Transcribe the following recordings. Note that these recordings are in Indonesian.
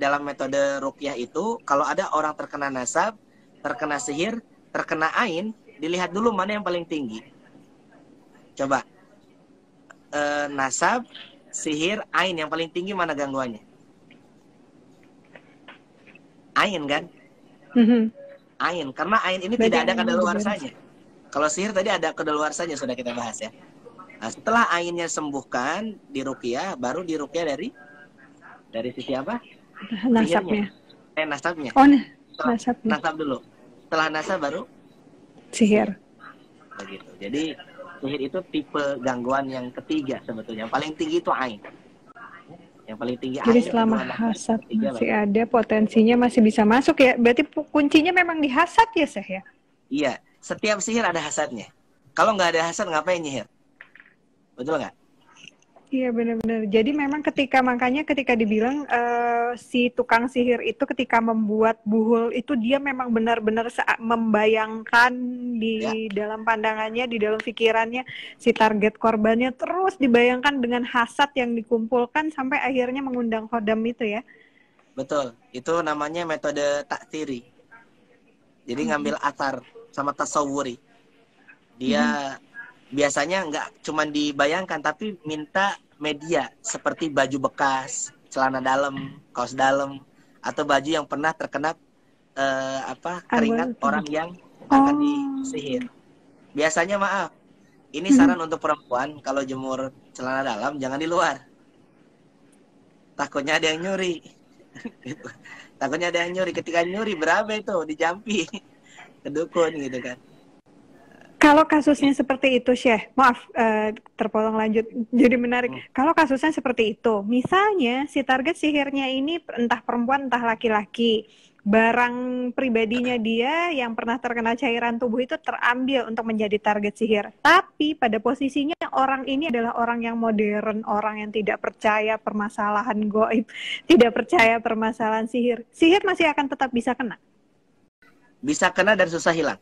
dalam metode ruqyah itu kalau ada orang terkena nasab, terkena sihir, terkena ain, dilihat dulu mana yang paling tinggi. Coba nasab, sihir, ain yang paling tinggi mana gangguannya? Ain kan? Ain, karena ain ini Berarti tidak ada ainnya kadaluarsanya. Kalau sihir tadi ada kadaluarsanya, sudah kita bahas ya. Nah, setelah ainnya sembuhkan di ruqyah, baru di ruqyah dari sisi apa? nasabnya. Sihirnya. Nasabnya. Oh, Nasab nasabnya. dulu. Setelah nasab baru Sihir. begitu. Jadi sihir itu tipe gangguan yang ketiga sebetulnya. Yang paling tinggi itu ain. Yang paling tinggi Jadi ain, selama kedua nasab, hasad ketiga masih baru. ada, potensinya masih bisa masuk ya. Berarti kuncinya memang di hasad ya, Syekh ya? Iya, setiap sihir ada hasadnya. Kalau nggak ada hasad ngapain nyihir? Betul nggak? Iya benar-benar. Jadi memang makanya ketika dibilang si tukang sihir itu ketika membuat buhul itu dia memang benar-benar membayangkan Ya, di dalam pandangannya, di dalam pikirannya si target korbannya terus dibayangkan dengan hasad yang dikumpulkan sampai akhirnya mengundang khodam itu ya. betul. Itu namanya metode taktiri. Jadi ngambil atar sama tasawuri. Dia biasanya nggak cuma dibayangkan, tapi minta media seperti baju bekas, celana dalam, kaos dalam, atau baju yang pernah terkena keringat orang yang akan disihir. Biasanya maaf, ini saran untuk perempuan kalau jemur celana dalam jangan di luar. Takutnya ada yang nyuri. Takutnya ada yang nyuri. Ketika nyuri berapa itu dijampi ke dukun gitu kan. Kalau kasusnya seperti itu, Syekh, maaf terpotong lanjut, jadi menarik. Kalau kasusnya seperti itu, misalnya si target sihirnya ini entah perempuan entah laki-laki, barang pribadinya dia yang pernah terkena cairan tubuh itu terambil untuk menjadi target sihir. Tapi pada posisinya orang ini adalah orang yang modern, orang yang tidak percaya permasalahan gaib, tidak percaya permasalahan sihir. Sihir masih akan tetap bisa kena. Bisa kena dan susah hilang.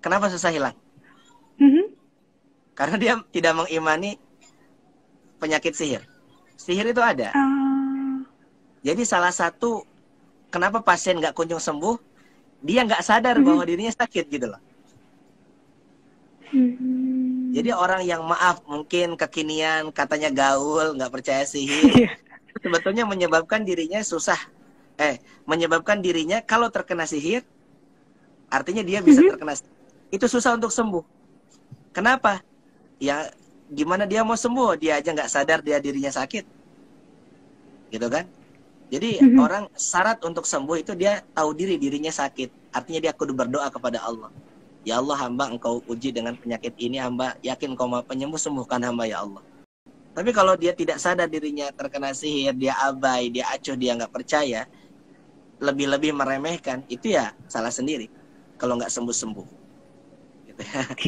Kenapa susah hilang? Karena dia tidak mengimani penyakit sihir. Sihir itu ada. Jadi salah satu kenapa pasien nggak kunjung sembuh, dia nggak sadar bahwa dirinya sakit gitu loh. Jadi orang yang maaf mungkin kekinian katanya gaul, nggak percaya sihir, sebetulnya menyebabkan dirinya menyebabkan dirinya kalau terkena sihir, artinya dia bisa terkena sihir. Itu susah untuk sembuh. Kenapa? Ya gimana dia mau sembuh? Dia aja nggak sadar dia dirinya sakit. Gitu kan? Jadi orang syarat untuk sembuh itu dia tahu dirinya sakit. Artinya dia kudu berdoa kepada Allah. Ya Allah, hamba engkau uji dengan penyakit ini, hamba yakin kau maha penyembuh, sembuhkan hamba ya Allah. Tapi kalau dia tidak sadar dirinya terkena sihir, dia abai, dia acuh, dia nggak percaya, lebih-lebih meremehkan, itu ya salah sendiri. Kalau nggak sembuh-sembuh.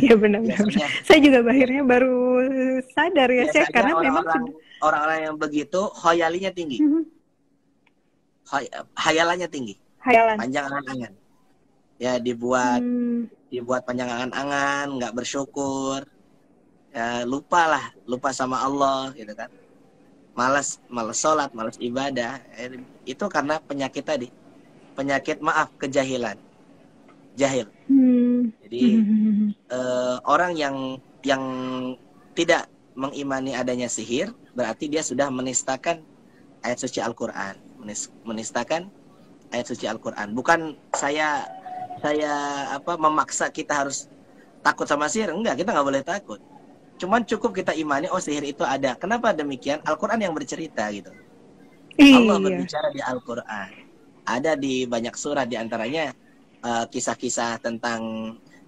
Iya benar-benar. Saya juga akhirnya baru sadar ya, Syekh, karena memang orang-orang yang begitu khayalinya tinggi. Hayalannya tinggi. Panjang angan-angan. Ya dibuat panjang angan-angan, nggak bersyukur. Ya, lupa sama Allah gitu kan. Malas sholat, malas ibadah. Itu karena penyakit tadi. Penyakit kejahilan. Jahil. Jadi orang yang tidak mengimani adanya sihir berarti dia sudah menistakan ayat suci Al-Qur'an, menistakan ayat suci Al-Qur'an. Bukan saya memaksa kita harus takut sama sihir, enggak, kita nggak boleh takut. Cuman cukup kita imani sihir itu ada. Kenapa demikian? Al-Qur'an yang bercerita gitu. Allah berbicara di Al-Qur'an. Ada di banyak surah, di antaranya kisah-kisah tentang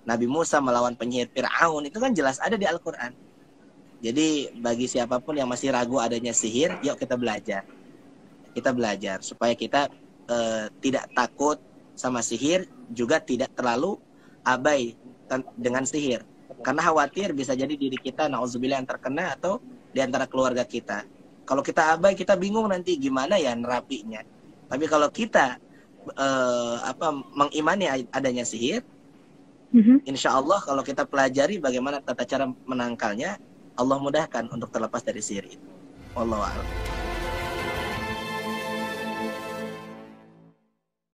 Nabi Musa melawan penyihir Fir'aun, itu kan jelas ada di Al-Quran. Jadi bagi siapapun yang masih ragu adanya sihir, yuk kita belajar. Kita belajar supaya kita tidak takut sama sihir, juga tidak terlalu abai dengan sihir. Karena khawatir bisa jadi diri kita na'udzubillah yang terkena atau di antara keluarga kita. Kalau kita abai, kita bingung nanti gimana ya nerapinya. Tapi kalau kita mengimani adanya sihir, insya Allah kalau kita pelajari bagaimana tata cara menangkalnya, Allah mudahkan untuk terlepas dari sihir itu. Wallahu a'lam.